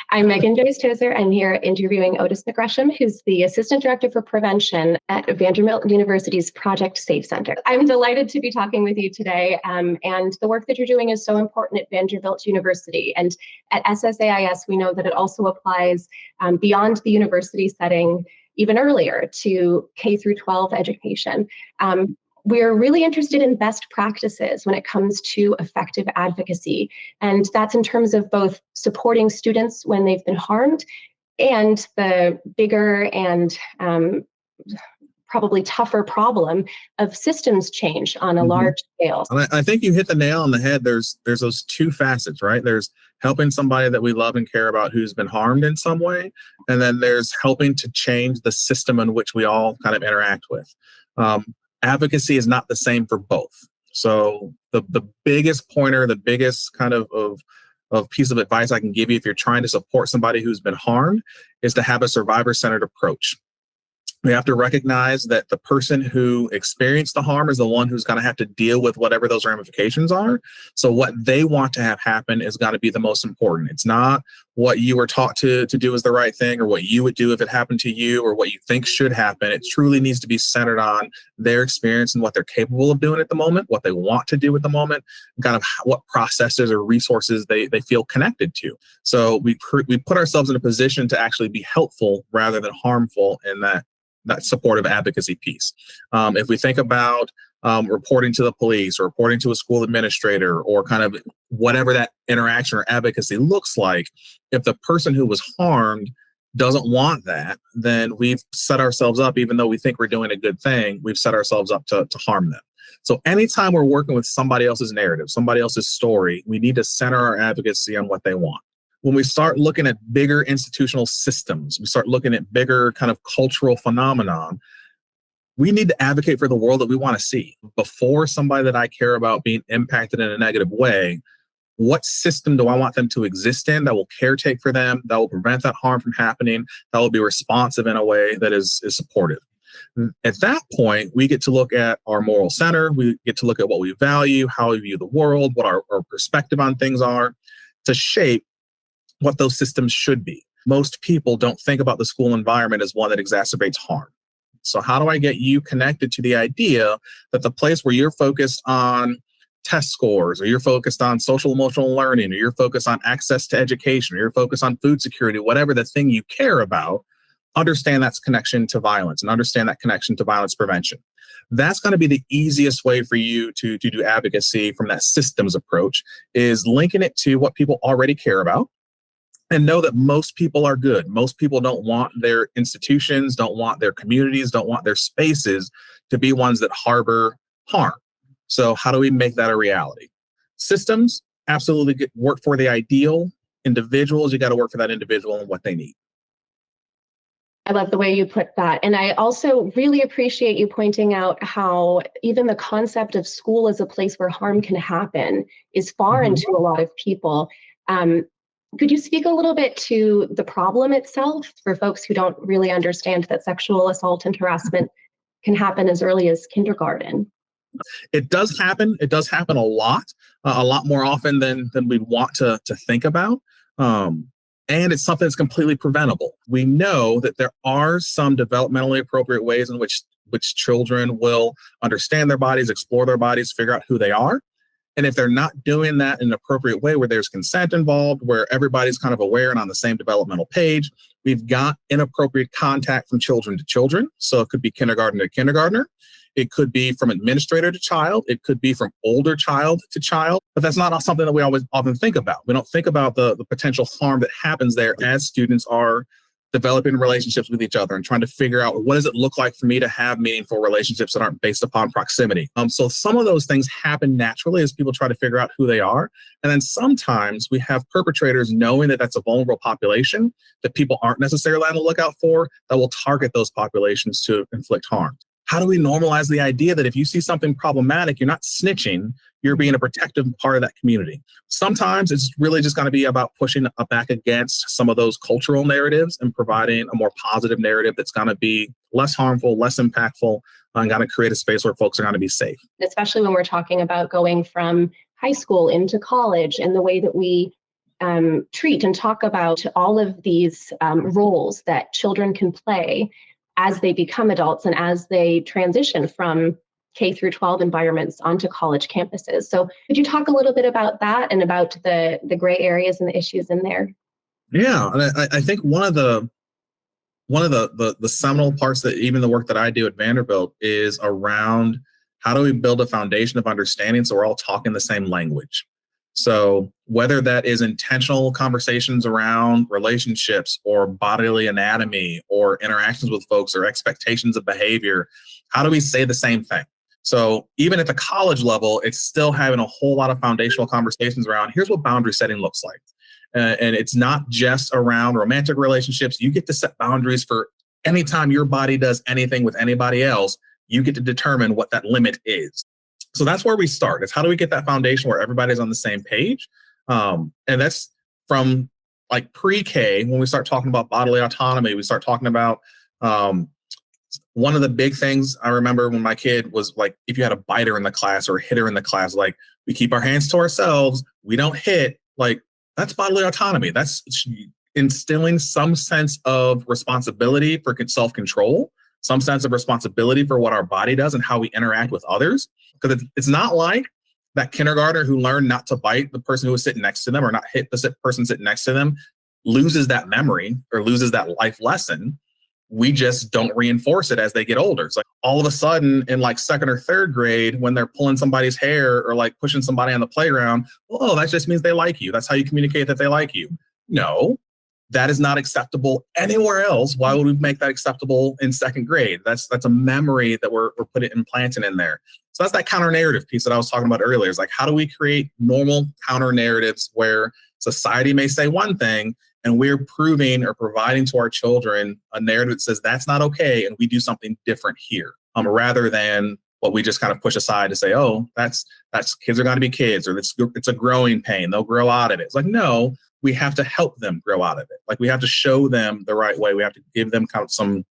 I'm Meghan Tozer. I'm here interviewing Otis McGresham, who's the Assistant Director for Prevention at Vanderbilt University's Project Safe Center. I'm delighted to be talking with you today, and the work that you're doing is so important at Vanderbilt University. And at SSAIS, we know that it also applies beyond the university setting, even earlier to K through 12 education. We're really interested in best practices when it comes to effective advocacy. And that's in terms of both supporting students when they've been harmed and the bigger and probably tougher problem of systems change on a large scale. I think you hit the nail on the head. There's those two facets, right? There's helping somebody that we love and care about who's been harmed in some way. And then there's helping to change the system in which we all kind of interact with. Advocacy is not the same for both. So the biggest pointer, the biggest kind of piece of advice I can give you if you're trying to support somebody who's been harmed is to have a survivor-centered approach. We have to recognize that the person who experienced the harm is the one who's going to have to deal with whatever those ramifications are. So what they want to have happen is going to be the most important. It's not what you were taught to do is the right thing or what you would do if it happened to you or what you think should happen. It truly needs to be centered on their experience and what they're capable of doing at the moment, what they want to do at the moment, kind of what processes or resources they feel connected to. So we put ourselves in a position to actually be helpful rather than harmful in that supportive advocacy piece. If we think about reporting to the police or reporting to a school administrator or kind of whatever that interaction or advocacy looks like, if the person who was harmed doesn't want that, then we've set ourselves up, even though we think we're doing a good thing, we've set ourselves up to harm them. So anytime we're working with somebody else's narrative, somebody else's story, we need to center our advocacy on what they want. When we start looking at bigger institutional systems, we start looking at bigger kind of cultural phenomenon, we need to advocate for the world that we want to see. Before somebody that I care about being impacted in a negative way, what system do I want them to exist in that will caretake for them, that will prevent that harm from happening, that will be responsive in a way that is supportive? At that point, we get to look at our moral center, we get to look at what we value, how we view the world, what our perspective on things are, to shape what those systems should be. Most people don't think about the school environment as one that exacerbates harm. So how do I get you connected to the idea that the place where you're focused on test scores, or you're focused on social emotional learning, or you're focused on access to education, or you're focused on food security, whatever the thing you care about, understand that's connection to violence and understand that connection to violence prevention. That's going to be the easiest way for you to do advocacy from that systems approach, is linking it to what people already care about. And know that most people are good. Most people don't want their institutions, don't want their communities, don't want their spaces to be ones that harbor harm. So how do we make that a reality? Systems, absolutely work for the ideal. Individuals, you got to work for that individual and what they need. I love the way you put that. And I also really appreciate you pointing out how even the concept of school as a place where harm can happen is foreign to a lot of people. Could you speak a little bit to the problem itself for folks who don't really understand that sexual assault and harassment can happen as early as kindergarten? It does happen. It does happen a lot more often than we'd want to think about. And it's something that's completely preventable. We know that there are some developmentally appropriate ways in which children will understand their bodies, explore their bodies, figure out who they are. And if they're not doing that in an appropriate way where there's consent involved, where everybody's kind of aware and on the same developmental page, we've got inappropriate contact from children to children. So it could be kindergarten to kindergartner. It could be from administrator to child. It could be from older child to child. But that's not something that we always often think about. We don't think about the potential harm that happens there as students are developing relationships with each other and trying to figure out what does it look like for me to have meaningful relationships that aren't based upon proximity. So some of those things happen naturally as people try to figure out who they are. And then sometimes we have perpetrators knowing that that's a vulnerable population that people aren't necessarily on the lookout for, that will target those populations to inflict harm. How do we normalize the idea that if you see something problematic, you're not snitching, you're being a protective part of that community? Sometimes it's really just going to be about pushing back against some of those cultural narratives and providing a more positive narrative that's going to be less harmful, less impactful, and going to create a space where folks are going to be safe. Especially when we're talking about going from high school into college and the way that we treat and talk about all of these roles that children can play as they become adults and as they transition from K through 12 environments onto college campuses. So could you talk a little bit about that and about the gray areas and the issues in there? Yeah, and I think one of the seminal parts that even the work that I do at Vanderbilt is around how do we build a foundation of understanding so we're all talking the same language. So whether that is intentional conversations around relationships or bodily anatomy or interactions with folks or expectations of behavior, how do we say the same thing? So even at the college level, it's still having a whole lot of foundational conversations around here's what boundary setting looks like. And it's not just around romantic relationships. You get to set boundaries for anytime your body does anything with anybody else, you get to determine what that limit is. So that's where we start. It's how do we get that foundation where everybody's on the same page? And that's from like pre-K, when we start talking about bodily autonomy, we start talking about one of the big things I remember when my kid was like, if you had a biter in the class or a hitter in the class, like we keep our hands to ourselves, we don't hit, like that's bodily autonomy. That's instilling some sense of responsibility for self-control, some sense of responsibility for what our body does and how we interact with others. Because it's not like that kindergartner who learned not to bite the person who was sitting next to them or not hit the person sitting next to them loses that memory or loses that life lesson. We just don't reinforce it as they get older. It's like all of a sudden in like second or third grade, when they're pulling somebody's hair or like pushing somebody on the playground, oh, that just means they like you. That's how you communicate that they like you. No, that is not acceptable anywhere else. Why would we make that acceptable in second grade? That's a memory that we're putting implanted in there. So that's that counter narrative piece that I was talking about earlier. Is like, how do we create normal counter narratives where society may say one thing and we're proving or providing to our children a narrative that says that's not okay and we do something different here, rather than what we just kind of push aside to say, oh, that's kids are going to be kids, or it's a growing pain. They'll grow out of it. It's like, no, we have to help them grow out of it. Like we have to show them the right way. We have to give them kind of some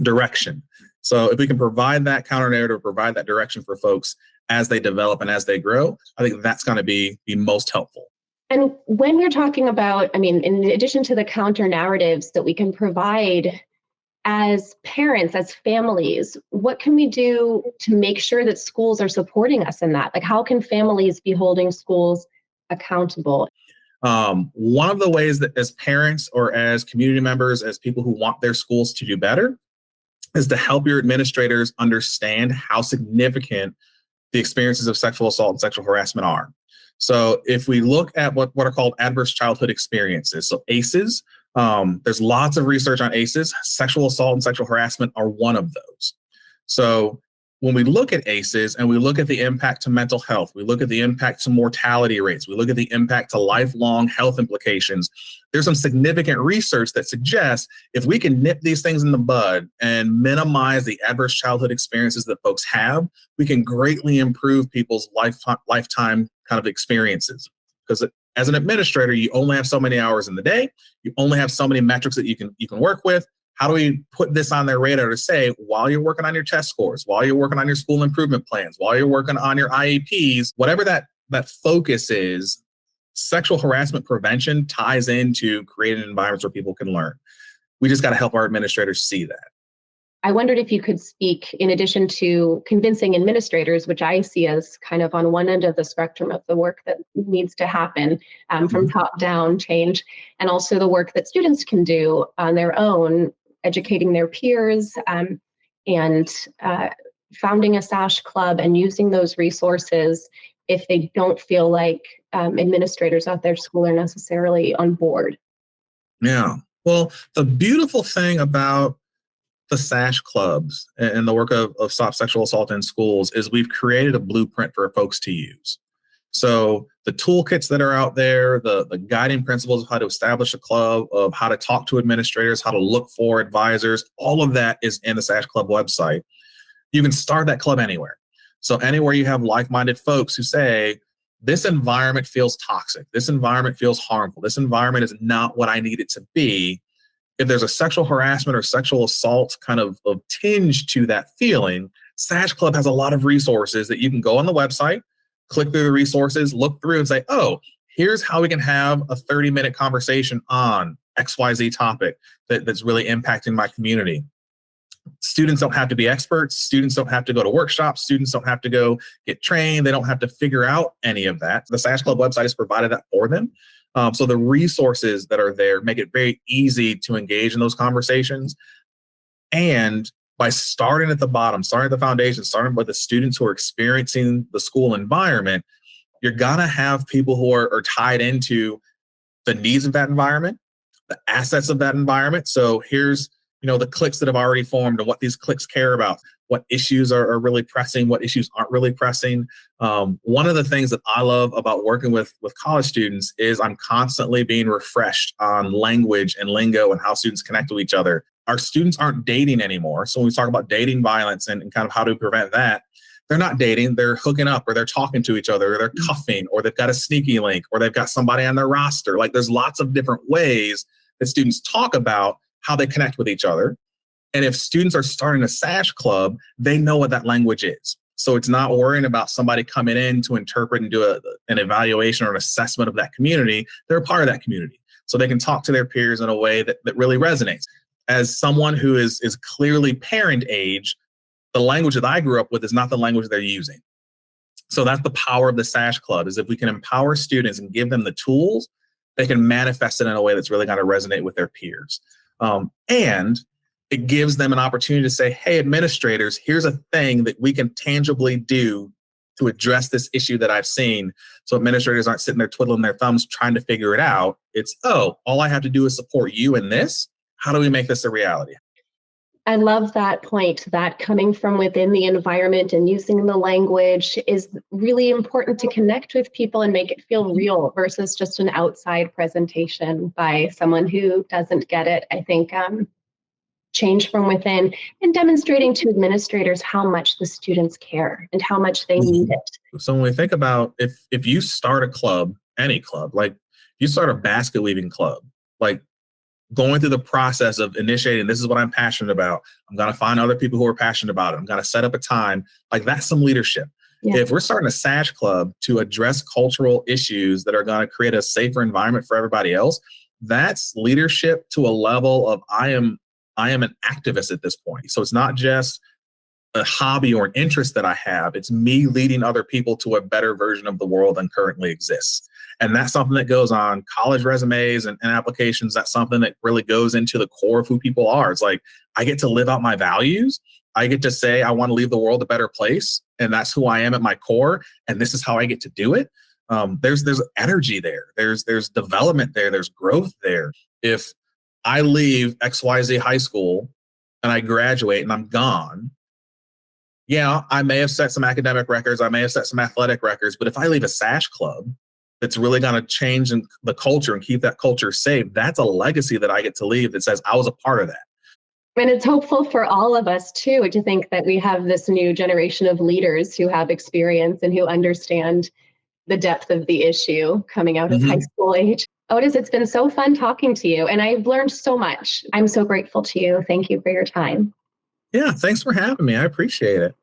direction. So if we can provide that counter narrative, provide that direction for folks as they develop and as they grow, I think that's going to be most helpful. And when you're talking about, I mean, in addition to the counter narratives that we can provide as parents, as families, what can we do to make sure that schools are supporting us in that? Like, how can families be holding schools accountable? One of the ways that as parents or as community members, as people who want their schools to do better, is to help your administrators understand how significant the experiences of sexual assault and sexual harassment are. So if we look at what are called adverse childhood experiences, so ACEs, there's lots of research on ACEs. Sexual assault and sexual harassment are one of those. So when we look at ACEs and we look at the impact to mental health, we look at the impact to mortality rates, we look at the impact to lifelong health implications, there's some significant research that suggests if we can nip these things in the bud and minimize the adverse childhood experiences that folks have, we can greatly improve people's lifetime kind of experiences. Because as an administrator, you only have so many hours in the day, you only have so many metrics that you can work with. How do we put this on their radar to say, while you're working on your test scores, while you're working on your school improvement plans, while you're working on your IEPs, whatever that focus is, sexual harassment prevention ties into creating environments where people can learn. We just got to help our administrators see that. I wondered if you could speak, in addition to convincing administrators, which I see as kind of on one end of the spectrum of the work that needs to happen from top-down change, and also the work that students can do on their own, educating their peers and founding a SASH Club and using those resources if they don't feel like administrators at their school are necessarily on board. Yeah. Well, the beautiful thing about the SASH clubs and the work of Stop Sexual Assault in Schools is we've created a blueprint for folks to use. So the toolkits that are out there, the guiding principles of how to establish a club, of how to talk to administrators, how to look for advisors, all of that is in the SASH Club website. You can start that club anywhere. So anywhere you have like-minded folks who say, this environment feels toxic, this environment feels harmful, this environment is not what I need it to be. If there's a sexual harassment or sexual assault kind of tinge to that feeling, SASH Club has a lot of resources that you can go on the website, click through the resources, look through and say, oh, here's how we can have a 30-minute conversation on XYZ topic that's really impacting my community. Students don't have to be experts. Students don't have to go to workshops. Students don't have to go get trained. They don't have to figure out any of that. The SASH Club website has provided that for them. So the resources that are there make it very easy to engage in those conversations. And by starting at the bottom, starting at the foundation, starting with the students who are experiencing the school environment, you're going to have people who are tied into the needs of that environment, the assets of that environment. So here's the cliques that have already formed and what these cliques care about, what issues are really pressing, what issues aren't really pressing. One of the things that I love about working with college students is I'm constantly being refreshed on language and lingo and how students connect to each other. Our students aren't dating anymore. So when we talk about dating violence and kind of how to prevent that, they're not dating, they're hooking up, or they're talking to each other, or they're cuffing, or they've got a sneaky link, or they've got somebody on their roster. Like, there's lots of different ways that students talk about how they connect with each other. And if students are starting a SASH club, they know what that language is. So it's not worrying about somebody coming in to interpret and do an evaluation or an assessment of that community. They're a part of that community. So they can talk to their peers in a way that really resonates. As someone who is clearly parent age, the language that I grew up with is not the language they're using. So that's the power of the SASH Club, is if we can empower students and give them the tools, they can manifest it in a way that's really going to resonate with their peers. And it gives them an opportunity to say, hey, administrators, here's a thing that we can tangibly do to address this issue that I've seen. So administrators aren't sitting there twiddling their thumbs trying to figure it out. It's, oh, all I have to do is support you in this. How do we make this a reality? I love that point, that coming from within the environment and using the language is really important to connect with people and make it feel real versus just an outside presentation by someone who doesn't get it. I think change from within and demonstrating to administrators how much the students care and how much they need it. So when we think about if you start a club, any club, like you start a basket weaving club, like going through the process of initiating, this is what I'm passionate about. I'm going to find other people who are passionate about it. I'm going to set up a time. Like, that's some leadership. Yeah. If we're starting a SASH club to address cultural issues that are going to create a safer environment for everybody else, that's leadership to a level of I am an activist at this point. So it's not just a hobby or an interest that I have. It's me leading other people to a better version of the world than currently exists. And that's something that goes on college resumes and applications. That's something that really goes into the core of who people are. It's like, I get to live out my values. I get to say, I want to leave the world a better place. And that's who I am at my core. And this is how I get to do it. There's energy there. There's development there. There's growth there. If I leave XYZ high school and I graduate and I'm gone, yeah, I may have set some academic records. I may have set some athletic records. But if I leave a SASH club that's really going to change the culture and keep that culture safe, that's a legacy that I get to leave that says I was a part of that. And it's hopeful for all of us, too, to think that we have this new generation of leaders who have experience and who understand the depth of the issue coming out of high school age. Otis, it's been so fun talking to you, and I've learned so much. I'm so grateful to you. Thank you for your time. Yeah, thanks for having me. I appreciate it.